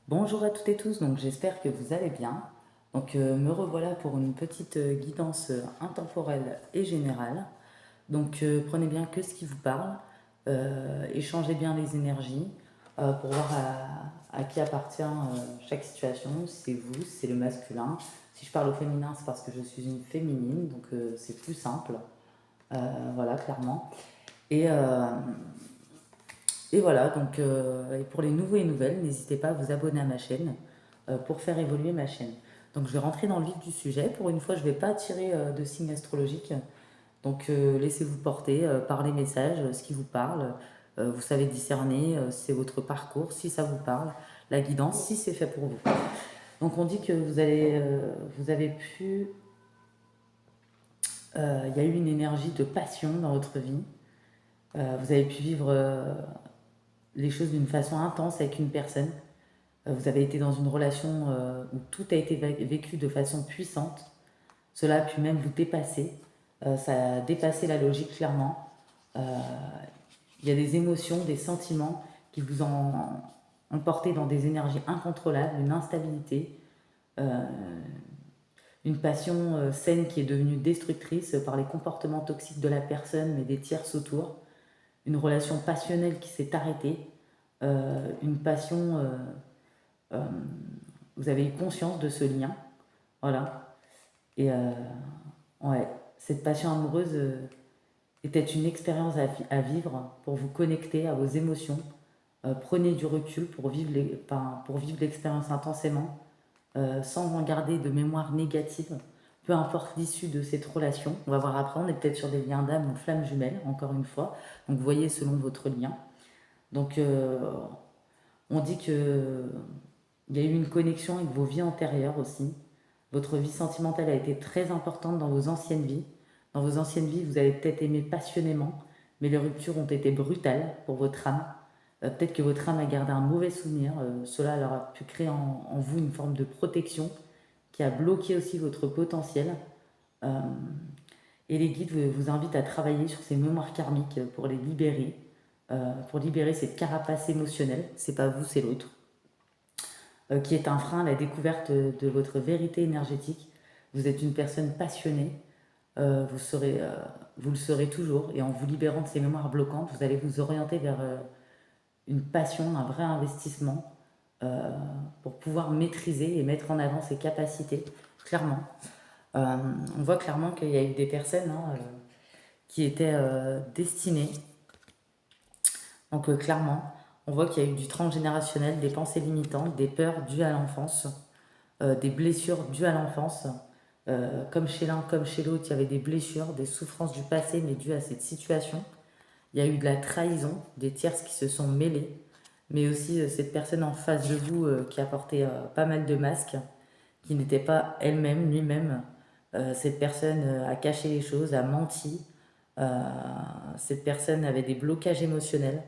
Bonjour à toutes et tous, donc j'espère que vous allez bien. Me revoilà pour une petite guidance intemporelle et générale. Prenez bien que ce qui vous parle, échangez bien les énergies pour voir à qui appartient chaque situation, si c'est vous, si c'est le masculin. Si je parle au féminin, c'est parce que je suis une féminine, c'est plus simple, voilà, clairement. Et, euh, et pour les nouveaux et nouvelles, n'hésitez pas à vous abonner à ma chaîne pour faire évoluer ma chaîne. Donc je vais rentrer dans le vif du sujet. Pour une fois, je ne vais pas tirer de signes astrologiques. Laissez-vous porter par les messages, ce qui vous parle. Vous savez discerner si c'est votre parcours, si ça vous parle, la guidance, si c'est fait pour vous. Donc on dit que vous avez pu, il y a eu une énergie de passion dans votre vie. Vous avez pu vivre les choses d'une façon intense avec une personne. Vous avez été dans une relation où tout a été vécu de façon puissante. Cela a pu même vous dépasser. Ça a dépassé la logique clairement. Euh, il y a des émotions, des sentiments qui vous ont porté dans des énergies incontrôlables, une instabilité, euh, une passion saine qui est devenue destructrice par les comportements toxiques de la personne mais des tiers autour, une relation passionnelle qui s'est arrêtée, une passion euh, vous avez eu conscience de ce lien. Voilà. Et ouais, cette passion amoureuse était une expérience à vivre pour vous connecter à vos émotions. Prenez du recul pour vivre l'expérience intensément, sans en garder de mémoire négative, peu importe l'issue de cette relation. On va voir après, on est peut-être sur des liens d'âme ou flammes jumelles, encore une fois. Donc voyez selon votre lien. Donc euh, on dit que il y a eu une connexion avec vos vies antérieures aussi. Votre vie sentimentale a été très importante dans vos anciennes vies. Dans vos anciennes vies, vous avez peut-être aimé passionnément, mais les ruptures ont été brutales pour votre âme. Peut-être que votre âme a gardé un mauvais souvenir. Cela leur a pu créer en vous une forme de protection qui a bloqué aussi votre potentiel. Euh, et les guides vous invitent à travailler sur ces mémoires karmiques pour libérer cette carapace émotionnelle. C'est pas vous, c'est l'autre qui est un frein à la découverte de votre vérité énergétique. Vous êtes une personne passionnée, vous le serez toujours, et en vous libérant de ces mémoires bloquantes, vous allez vous orienter vers une passion, un vrai investissement euh, pour pouvoir maîtriser et mettre en avant ses capacités, clairement. On voit clairement qu'il y a eu des personnes qui étaient destinées. Clairement, on voit qu'il y a eu du transgénérationnel, des pensées limitantes, des peurs dues à l'enfance, des blessures dues à l'enfance. Comme chez l'un comme chez l'autre, il y avait des blessures, des souffrances du passé, mais dues à cette situation. Il y a eu de la trahison, des tierces qui se sont mêlés, mais aussi cette personne en face de vous qui a porté pas mal de masques, qui n'était pas elle-même, lui-même. Cette personne a caché les choses, a menti. Euh, cette personne avait des blocages émotionnels,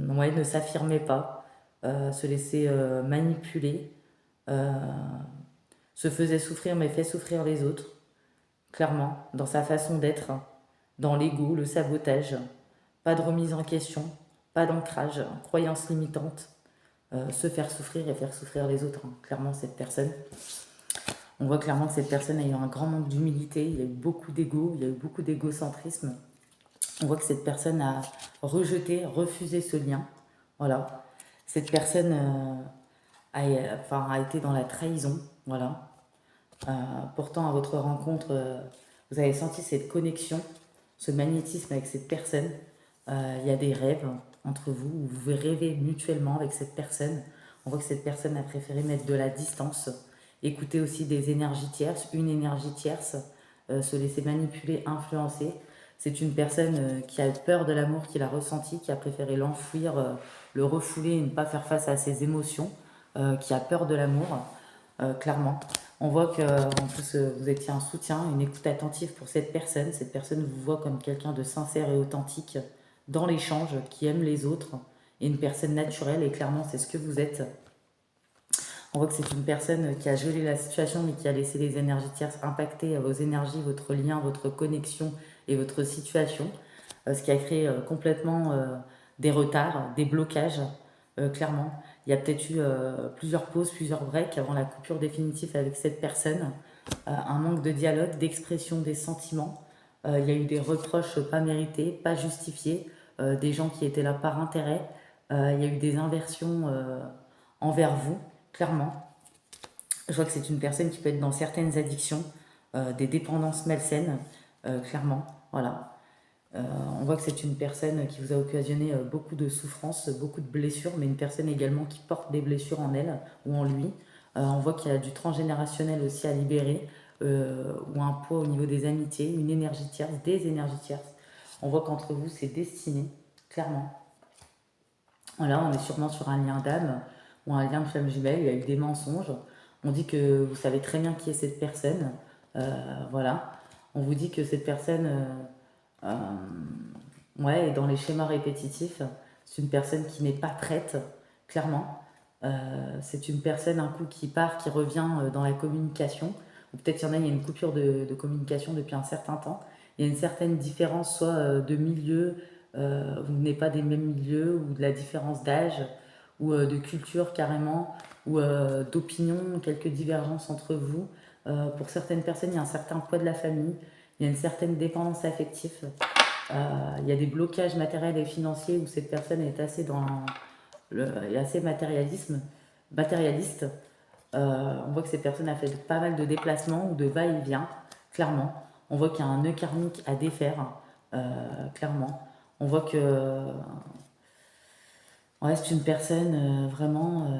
ouais, ne s'affirmait pas, se laissait manipuler, euh, se faisait souffrir mais fait souffrir les autres, clairement, dans sa façon d'être, dans l'ego, le sabotage, pas de remise en question, pas d'ancrage, croyance limitante, se faire souffrir et faire souffrir les autres, hein. Clairement, cette personne. On voit clairement que cette personne a eu un grand manque d'humilité, il y a eu beaucoup d'ego, il y a eu beaucoup d'égocentrisme. On voit que cette personne a rejeté, refusé ce lien. Voilà. Cette personne a été dans la trahison. Voilà. Pourtant, à votre rencontre, vous avez senti cette connexion, ce magnétisme avec cette personne. Il y a des rêves entre vous où vous rêvez mutuellement avec cette personne. On voit que cette personne a préféré mettre de la distance, écouter aussi des énergies tierces, une énergie tierce, se laisser manipuler, influencer. C'est une personne qui a peur de l'amour qu'il a ressenti, qui a préféré l'enfuir, le refouler et ne pas faire face à ses émotions, qui a peur de l'amour, clairement. On voit que en plus vous étiez un soutien, une écoute attentive pour cette personne. Cette personne vous voit comme quelqu'un de sincère et authentique dans l'échange, qui aime les autres, et une personne naturelle. Et clairement, c'est ce que vous êtes. On voit que c'est une personne qui a gelé la situation, mais qui a laissé les énergies tierces impacter vos énergies, votre lien, votre connexion et votre situation, ce qui a créé complètement des retards, des blocages. clairement. Il y a peut-être eu plusieurs pauses, plusieurs breaks avant la coupure définitive avec cette personne. Un manque de dialogue, d'expression des sentiments. Il y a eu des reproches pas mérités, pas justifiés, des gens qui étaient là par intérêt. Il y a eu des inversions envers vous, clairement. Je vois que c'est une personne qui peut être dans certaines addictions, des dépendances malsaines, clairement. Voilà. On voit que c'est une personne qui vous a occasionné beaucoup de souffrances, beaucoup de blessures, mais une personne également qui porte des blessures en elle ou en lui. On voit qu'il y a du transgénérationnel aussi à libérer, ou un poids au niveau des amitiés, une énergie tierce, des énergies tierces. On voit qu'entre vous, c'est destiné, clairement. Voilà, on est sûrement sur un lien d'âme ou un lien de flamme jumelle, il y a eu des mensonges. On dit que vous savez très bien qui est cette personne. Voilà. On vous dit que cette personne ouais, est dans les schémas répétitifs. C'est une personne qui n'est pas prête, clairement. C'est une personne, un coup, qui part, qui revient dans la communication. Ou peut-être qu'il y en a, il y a une coupure de communication depuis un certain temps. Il y a une certaine différence, soit de milieu, vous n'êtes pas des mêmes milieux, ou de la différence d'âge, ou de culture carrément, ou d'opinion, quelques divergences entre vous. Pour certaines personnes, il y a un certain poids de la famille, il y a une certaine dépendance affective. Il y a des blocages matériels et financiers où cette personne est assez est assez matérialiste. On voit que cette personne a fait pas mal de déplacements ou de va-et-vient, clairement. On voit qu'il y a un nœud karmique à défaire, clairement. On voit que ouais, c'est une personne vraiment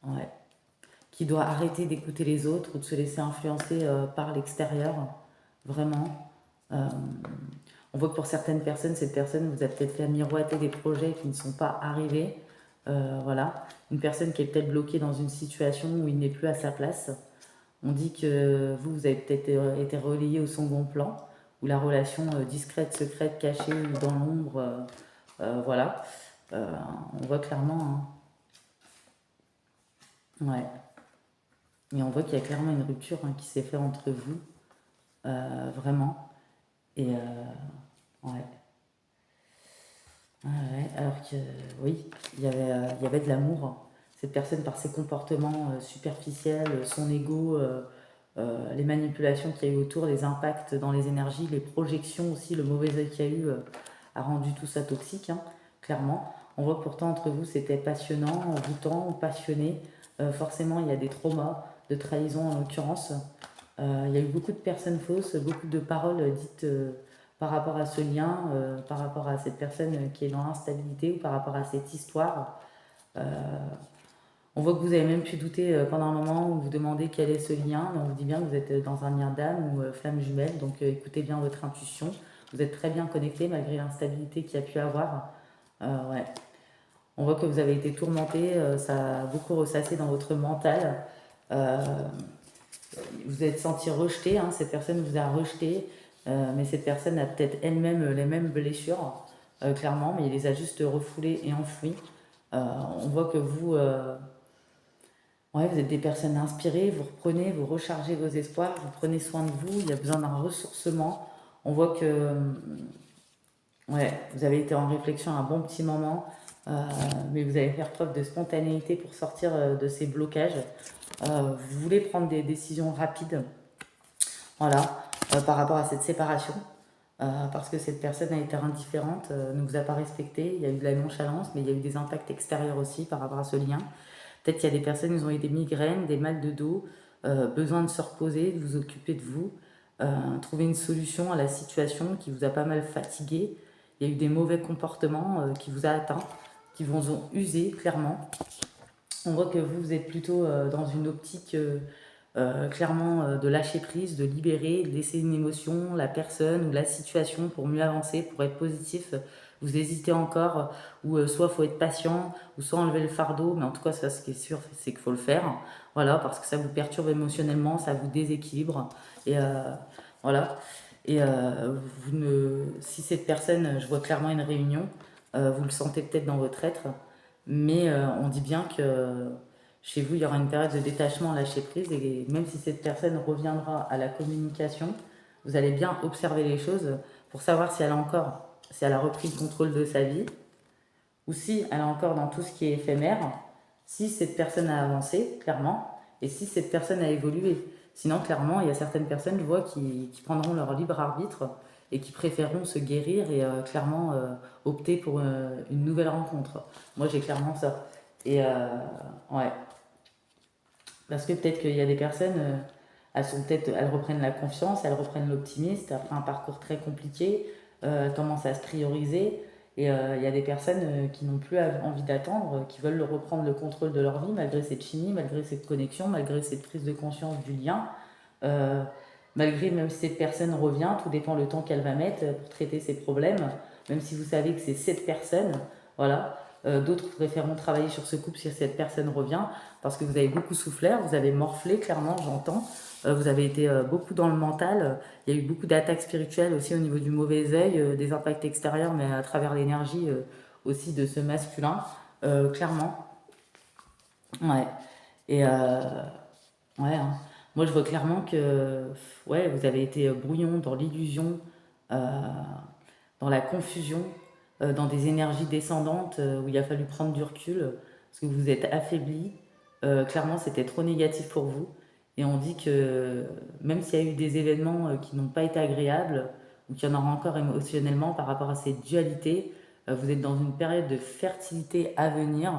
ouais, qui doit arrêter d'écouter les autres ou de se laisser influencer par l'extérieur, vraiment. On voit que pour certaines personnes, cette personne vous a peut-être fait miroiter des projets qui ne sont pas arrivés. Voilà. Une personne qui est peut-être bloquée dans une situation où il n'est plus à sa place. On dit que vous avez peut-être été relayé au second plan, où la relation discrète, secrète, cachée ou dans l'ombre, voilà. On voit clairement, hein. Ouais. Et on voit qu'il y a clairement une rupture hein, qui s'est faite entre vous, vraiment. Et ouais. Ouais, alors que oui, il y avait de l'amour. Cette personne, par ses comportements superficiels, son ego, les manipulations qu'il y a eu autour, les impacts dans les énergies, les projections aussi, le mauvais œil qu'il y a eu, a rendu tout ça toxique, hein, clairement. On voit que pourtant entre vous, c'était passionnant, envoûtant ou passionné. Forcément, il y a des traumas, de trahison en l'occurrence. Il y a eu beaucoup de personnes fausses, beaucoup de paroles dites par rapport à ce lien, par rapport à cette personne qui est dans l'instabilité ou par rapport à cette histoire. Euh, on voit que vous avez même pu douter pendant un moment où vous demandez quel est ce lien, mais on vous dit bien que vous êtes dans un lien d'âme ou flamme jumelle, donc écoutez bien votre intuition. Vous êtes très bien connecté malgré l'instabilité qu'il y a pu avoir. Ouais. On voit que vous avez été tourmenté, ça a beaucoup ressassé dans votre mental. Euh, vous êtes senti rejeté, hein, cette personne vous a rejeté, mais cette personne a peut-être elle-même les mêmes blessures, clairement, mais il les a juste refoulées et enfouies. On voit que vous, ouais, vous êtes des personnes inspirées, vous reprenez, vous rechargez vos espoirs, vous prenez soin de vous, il y a besoin d'un ressourcement. On voit que ouais, vous avez été en réflexion un bon petit moment, mais vous allez faire preuve de spontanéité pour sortir de ces blocages. Vous voulez prendre des décisions rapides, voilà, par rapport à cette séparation, parce que cette personne a été indifférente, ne vous a pas respecté, il y a eu de la nonchalance, mais il y a eu des impacts extérieurs aussi par rapport à ce lien. Peut-être qu'il y a des personnes qui ont eu des migraines, des mal de dos, besoin de se reposer, de vous occuper de vous, trouver une solution à la situation qui vous a pas mal fatigué. Il y a eu des mauvais comportements qui vous a atteint, qui vous ont usé clairement. On voit que vous êtes plutôt dans une optique clairement de lâcher prise, de libérer, de laisser une émotion, la personne ou la situation pour mieux avancer, pour être positif. Vous hésitez encore, ou soit il faut être patient, ou soit enlever le fardeau, mais en tout cas, ça, ce qui est sûr, c'est qu'il faut le faire. Voilà, parce que ça vous perturbe émotionnellement, ça vous déséquilibre. Et voilà. Et si cette personne, je vois clairement une réunion, vous le sentez peut-être dans votre être, mais on dit bien que chez vous, il y aura une période de détachement, lâcher prise, et même si cette personne reviendra à la communication, vous allez bien observer les choses pour savoir si elle a repris le contrôle de sa vie, ou si elle est encore dans tout ce qui est éphémère, si cette personne a avancé, clairement, et si cette personne a évolué. Sinon, clairement, il y a certaines personnes, je vois, qui prendront leur libre arbitre et qui préféreront se guérir et clairement opter pour une nouvelle rencontre. Moi, j'ai clairement ça. Et ouais, parce que peut-être qu'il y a des personnes, elles reprennent la confiance, elles reprennent l'optimisme après un parcours très compliqué, elles commencent à se prioriser. Et il y a des personnes qui n'ont plus envie d'attendre, qui veulent reprendre le contrôle de leur vie malgré cette chimie, malgré cette connexion, malgré cette prise de conscience du lien. Euh, Malgré même si cette personne revient, tout dépend le temps qu'elle va mettre pour traiter ses problèmes, même si vous savez que c'est cette personne, voilà. D'autres préféreront travailler sur ce couple si cette personne revient, parce que vous avez beaucoup souffert, vous avez morflé, clairement, j'entends. Vous avez été beaucoup dans le mental. Il y a eu beaucoup d'attaques spirituelles aussi au niveau du mauvais œil, des impacts extérieurs, mais à travers l'énergie aussi de ce masculin, clairement. Ouais. Et ouais, hein. Moi, je vois clairement que ouais, vous avez été brouillon dans l'illusion, euh, dans la confusion, dans des énergies descendantes où il a fallu prendre du recul parce que vous vous êtes affaibli. Clairement, c'était trop négatif pour vous. Et on dit que même s'il y a eu des événements qui n'ont pas été agréables ou qu'il y en aura encore émotionnellement par rapport à cette dualité, vous êtes dans une période de fertilité à venir.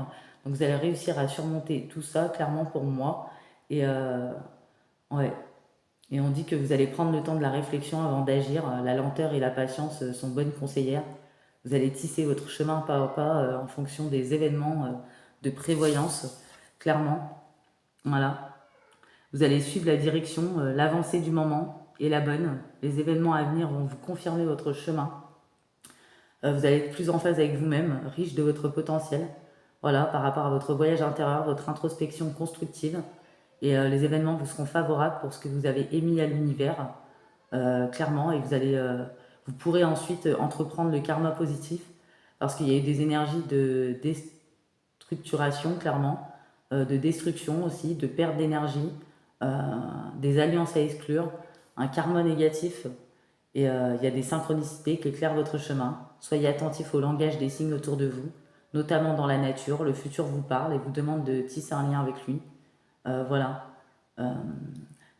Donc vous allez réussir à surmonter tout ça, clairement pour moi. Et ouais. Et on dit que vous allez prendre le temps de la réflexion avant d'agir. La lenteur et la patience sont bonnes conseillères. Vous allez tisser votre chemin pas à pas en fonction des événements de prévoyance, clairement. Voilà. Vous allez suivre la direction, l'avancée du moment est la bonne. Les événements à venir vont vous confirmer votre chemin. Vous allez être plus en phase avec vous-même, riche de votre potentiel. Voilà, par rapport à votre voyage intérieur, votre introspection constructive. Et les événements vous seront favorables pour ce que vous avez émis à l'univers, clairement. Et vous pourrez ensuite entreprendre le karma positif parce qu'il y a eu des énergies de déstructuration, clairement, de destruction aussi, de perte d'énergie, des alliances à exclure, un karma négatif. Et il y a des synchronicités qui éclairent votre chemin. Soyez attentif au langage des signes autour de vous, notamment dans la nature. Le futur vous parle et vous demande de tisser un lien avec lui. Voilà. Euh,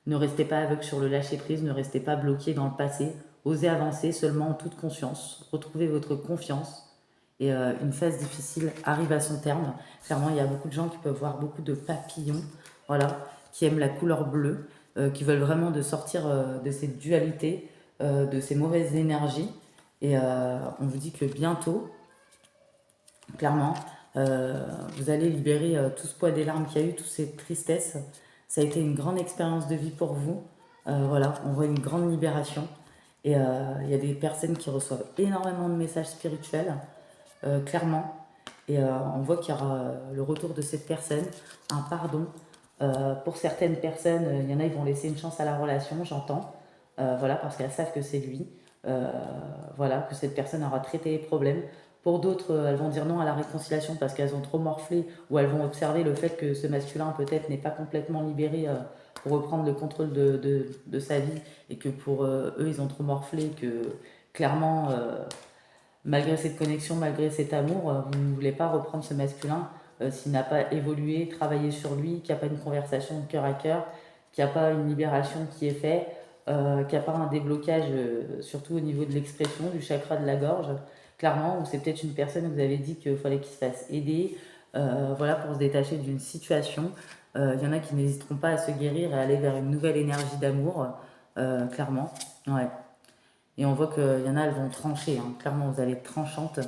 Ne restez pas aveugle sur le lâcher-prise, ne restez pas bloqué dans le passé. Osez avancer seulement en toute conscience. Retrouvez votre confiance. Et une phase difficile arrive à son terme. Clairement, il y a beaucoup de gens qui peuvent voir beaucoup de papillons, voilà, qui aiment la couleur bleue, qui veulent vraiment de sortir de cette dualité, de ces mauvaises énergies. Et on vous dit que bientôt, clairement, vous allez libérer tout ce poids des larmes qu'il y a eu, toutes ces tristesses. Ça a été une grande expérience de vie pour vous. Voilà, on voit une grande libération. Et il y a des personnes qui reçoivent énormément de messages spirituels, clairement. Et on voit qu'il y aura le retour de cette personne, un pardon. Pour certaines personnes, il y en a, ils vont laisser une chance à la relation, j'entends. Voilà, parce qu'elles savent que c'est lui. Voilà, que cette personne aura traité les problèmes. Pour d'autres, elles vont dire non à la réconciliation parce qu'elles ont trop morflé ou elles vont observer le fait que ce masculin peut-être n'est pas complètement libéré pour reprendre le contrôle de sa vie et que pour eux, ils ont trop morflé, que clairement, malgré cette connexion, malgré cet amour, vous ne voulez pas reprendre ce masculin s'il n'a pas évolué, travaillé sur lui, qu'il n'y a pas une conversation de cœur à cœur, qu'il n'y a pas une libération qui est faite, qu'il n'y a pas un déblocage, surtout au niveau de l'expression, du chakra de la gorge, clairement, ou c'est peut-être une personne où vous avez dit qu'il fallait qu'il se fasse aider, voilà, pour se détacher d'une situation. Il y en a qui n'hésiteront pas à se guérir et à aller vers une nouvelle énergie d'amour, clairement. Ouais. Et on voit qu'il y en a, elles vont trancher, hein. Clairement, vous allez être tranchante.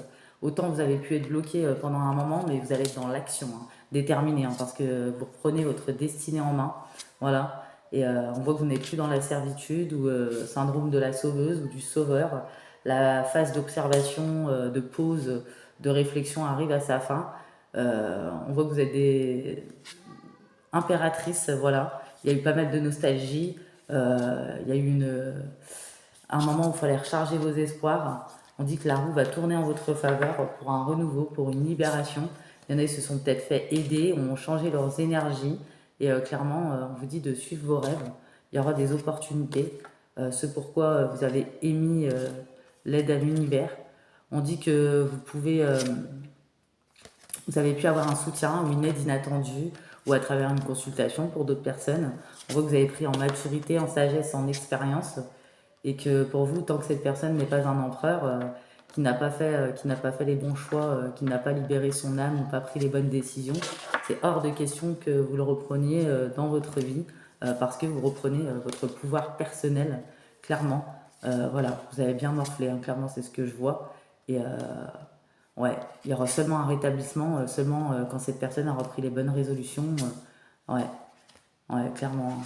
Autant vous avez pu être bloqué pendant un moment, mais vous allez être dans l'action, hein, déterminé, hein, parce que vous reprenez votre destinée en main. Voilà. Et on voit que vous n'êtes plus dans la servitude ou syndrome de la sauveuse ou du sauveur. La phase d'observation, de pause, de réflexion arrive à sa fin. On voit que vous êtes des impératrices, voilà. Il y a eu pas mal de nostalgie. Il y a eu un moment où il fallait recharger vos espoirs. On dit que la roue va tourner en votre faveur pour un renouveau, pour une libération. Il y en a qui se sont peut-être fait aider, ont changé leurs énergies. Et clairement, on vous dit de suivre vos rêves. Il y aura des opportunités. Ce pourquoi vous avez émis l'aide à l'univers. On dit que vous pouvez Vous avez pu avoir un soutien ou une aide inattendue ou à travers une consultation pour d'autres personnes. On voit que vous avez pris en maturité, en sagesse, en expérience et que pour vous, tant que cette personne n'est pas un empereur, qui n'a pas fait les bons choix, qui n'a pas libéré son âme ou pas pris les bonnes décisions, c'est hors de question que vous le repreniez dans votre vie parce que vous reprenez votre pouvoir personnel, clairement. Voilà, vous avez bien morflé, hein, clairement, c'est ce que je vois. Et ouais, il y aura seulement un rétablissement, seulement quand cette personne a repris les bonnes résolutions. Ouais, ouais, clairement.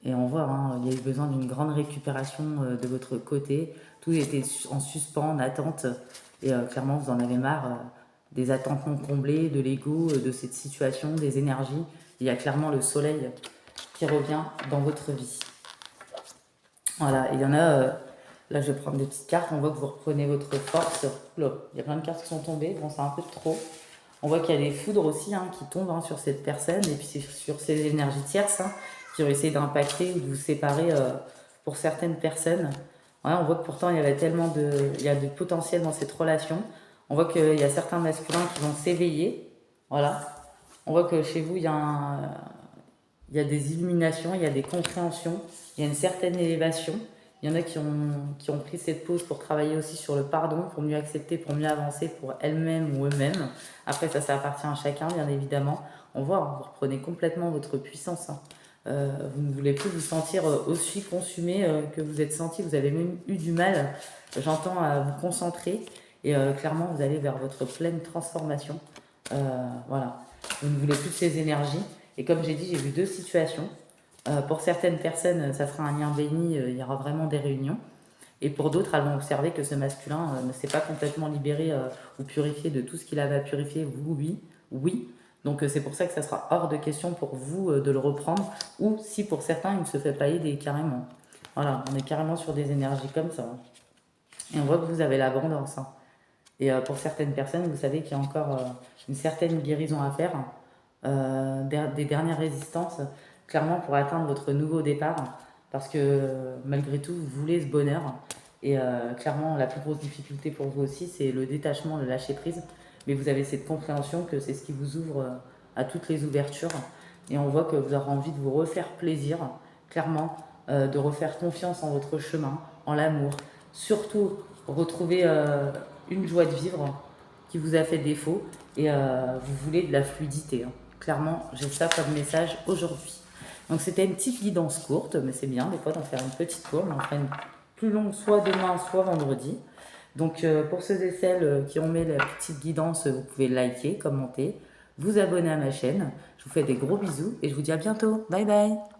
Et on voit, hein, il y a eu besoin d'une grande récupération de votre côté. Tout était en suspens, en attente. Et clairement, vous en avez marre des attentes non comblées, de l'ego, de cette situation, des énergies. Il y a clairement le soleil qui revient dans votre vie. Voilà, et il y en a, là je vais prendre des petites cartes, on voit que vous reprenez votre force. Oula, il y a plein de cartes qui sont tombées, bon c'est un peu trop. On voit qu'il y a des foudres aussi hein, qui tombent hein, sur cette personne et puis c'est sur ces énergies tierces hein, qui ont essayé d'impacter ou de vous séparer pour certaines personnes. Ouais, on voit que pourtant il y a du potentiel dans cette relation. On voit qu'il y a certains masculins qui vont s'éveiller. Voilà. On voit que chez vous, il y a des illuminations, il y a des compréhensions, il y a une certaine élévation. Il y en a qui ont pris cette pause pour travailler aussi sur le pardon, pour mieux accepter, pour mieux avancer pour elles-mêmes ou eux-mêmes. Après, ça appartient à chacun, bien évidemment. On voit, hein, vous reprenez complètement votre puissance. Hein. Vous ne voulez plus vous sentir aussi consumé que vous êtes senti. Vous avez même eu du mal, j'entends, à vous concentrer. Et clairement, vous allez vers votre pleine transformation. Voilà. Vous ne voulez plus de ces énergies. Et comme j'ai dit, j'ai vu deux situations. Pour certaines personnes, ça sera un lien béni, il y aura vraiment des réunions. Et pour d'autres, elles vont observer que ce masculin ne s'est pas complètement libéré ou purifié de tout ce qu'il avait à purifier. Vous, oui, oui. Donc c'est pour ça que ça sera hors de question pour vous de le reprendre. Ou si pour certains, il ne se fait pas aider carrément. Voilà, on est carrément sur des énergies comme ça. Hein. Et on voit que vous avez l'abondance. Hein. Et pour certaines personnes, vous savez qu'il y a encore une certaine guérison à faire, des dernières résistances, clairement pour atteindre votre nouveau départ, parce que malgré tout, vous voulez ce bonheur. Et clairement, la plus grosse difficulté pour vous aussi, c'est le détachement, le lâcher prise. Mais vous avez cette compréhension que c'est ce qui vous ouvre à toutes les ouvertures. Et on voit que vous aurez envie de vous refaire plaisir, clairement, de refaire confiance en votre chemin, en l'amour. Surtout, retrouver une joie de vivre qui vous a fait défaut et vous voulez de la fluidité. Hein. Clairement, j'ai ça comme message aujourd'hui. Donc c'était une petite guidance courte, mais c'est bien des fois d'en faire une petite courte, mais on fera une plus longue soit demain, soit vendredi. Donc pour ceux et celles qui ont mis la petite guidance, vous pouvez liker, commenter, vous abonner à ma chaîne. Je vous fais des gros bisous et je vous dis à bientôt. Bye bye.